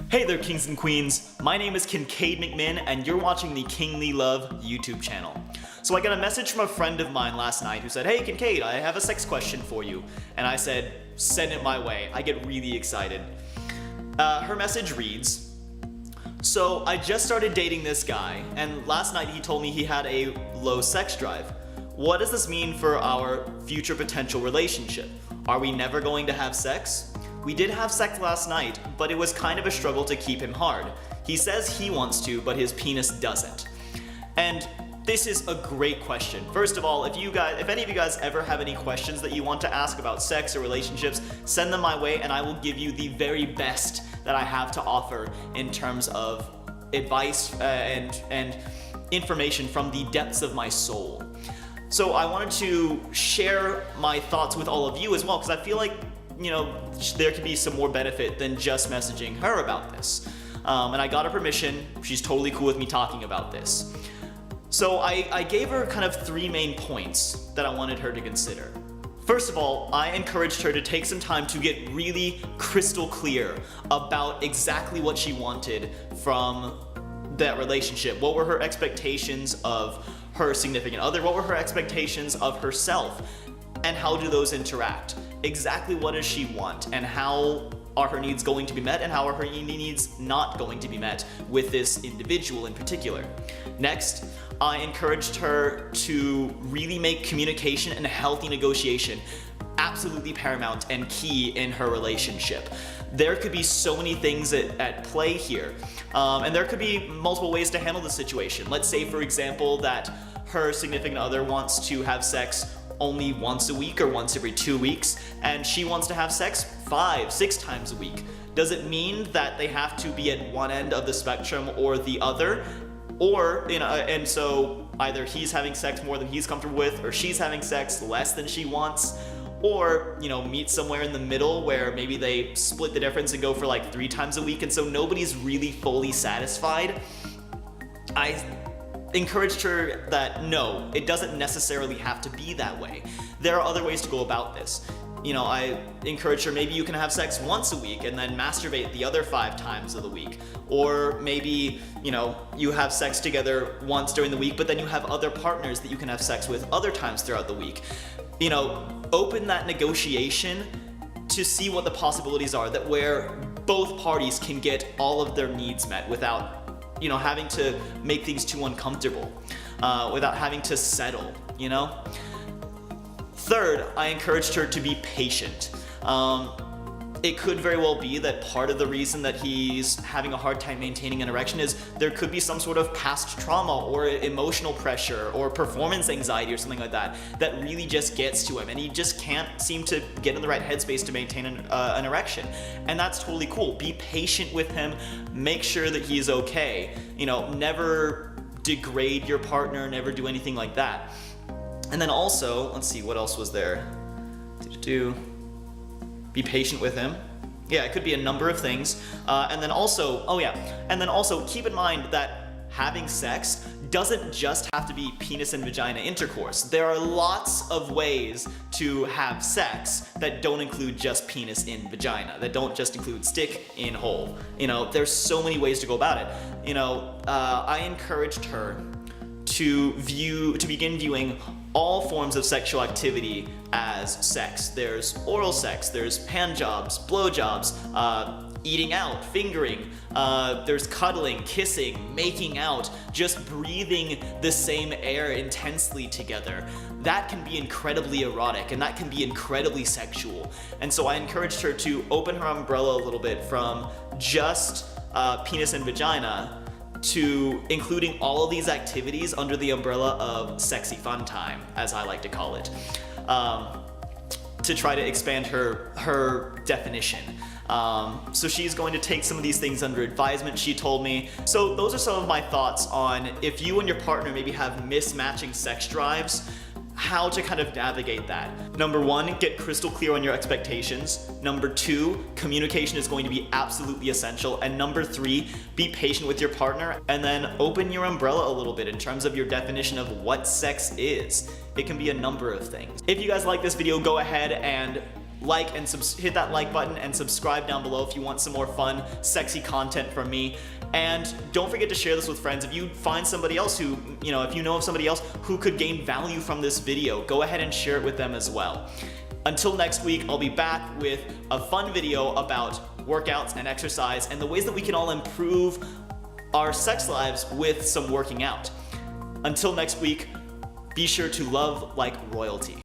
Hey there, kings and queens. My name is Kincaid McMinn, and you're watching the Kingly Love YouTube channel. So I got a message from a friend of mine last night who said, "Hey Kincaid, I have a sex question for you." And I said, "Send it my way." I get really excited. Her message reads, "So I just started dating this guy, and last night he told me he had a low sex drive. What does this mean for our future potential relationship? Are we never going to have sex? We did have sex last night, but it was kind of a struggle to keep him hard. He says he wants to, but his penis doesn't." And this is a great question. First of all, if any of you guys ever have any questions that you want to ask about sex or relationships, send them my way and I will give you the very best that I have to offer in terms of advice and information from the depths of my soul. So I wanted to share my thoughts with all of you as well, because I feel like, there could be some more benefit than just messaging her about this. And I got her permission. She's totally cool with me talking about this. So I gave her kind of three main points that I wanted her to consider. First of all, I encouraged her to take some time to get really crystal clear about exactly what she wanted from that relationship. What were her expectations of her significant other? What were her expectations of herself? And how do those interact? Exactly what does she want, and how are her needs going to be met, and how are her needs not going to be met with this individual in particular? Next, I encouraged her to really make communication and healthy negotiation absolutely paramount and key in her relationship. There could be so many things at play here, and there could be multiple ways to handle the situation. Let's say, for example, that her significant other wants to have sex only once a week or once every 2 weeks, and she wants to have sex 5-6 times a week. Does it mean that they have to be at one end of the spectrum or the other? Or, and so either he's having sex more than he's comfortable with, or she's having sex less than she wants, or, meet somewhere in the middle where maybe they split the difference and go for like 3 times a week, and so nobody's really fully satisfied. I encouraged her that no, it doesn't necessarily have to be that way. There are other ways to go about this. I encouraged her, maybe you can have sex once a week and then masturbate the other 5 times of the week. Or maybe, you have sex together once during the week, but then you have other partners that you can have sex with other times throughout the week. Open that negotiation to see what the possibilities are, that where both parties can get all of their needs met without having to make things too uncomfortable, without having to settle, Third, I encouraged her to be patient. It could very well be that part of the reason that he's having a hard time maintaining an erection is there could be some sort of past trauma or emotional pressure or performance anxiety or something like that that really just gets to him, and he just can't seem to get in the right headspace to maintain an erection. And that's totally cool. Be patient with him. Make sure that he's okay. Never degrade your partner, never do anything like that. And then also, let's see, what else was there? Be patient with him. Yeah, it could be a number of things. And then also keep in mind that having sex doesn't just have to be penis and vagina intercourse. There are lots of ways to have sex that don't include just penis in vagina, that don't just include stick in hole. There's so many ways to go about it. I encouraged her to begin viewing all forms of sexual activity as sex. There's oral sex, there's hand jobs, blow jobs, eating out, fingering, there's cuddling, kissing, making out, just breathing the same air intensely together. That can be incredibly erotic, and that can be incredibly sexual. And so I encouraged her to open her umbrella a little bit from just penis and vagina to including all of these activities under the umbrella of sexy fun time, as I like to call it, to try to expand her definition. So she's going to take some of these things under advisement, she told me. So those are some of my thoughts on if you and your partner maybe have mismatching sex drives, how to kind of navigate that. Number 1, get crystal clear on your expectations. Number 2, communication is going to be absolutely essential. And number 3, be patient with your partner, and then open your umbrella a little bit in terms of your definition of what sex is. It can be a number of things. If you guys like this video, go ahead and like and hit that like button and subscribe down below if you want some more fun, sexy content from me. And don't forget to share this with friends. If you find somebody else who, if you know of somebody else who could gain value from this video, go ahead and share it with them as well. Until next week, I'll be back with a fun video about workouts and exercise and the ways that we can all improve our sex lives with some working out. Until next week, be sure to love like royalty.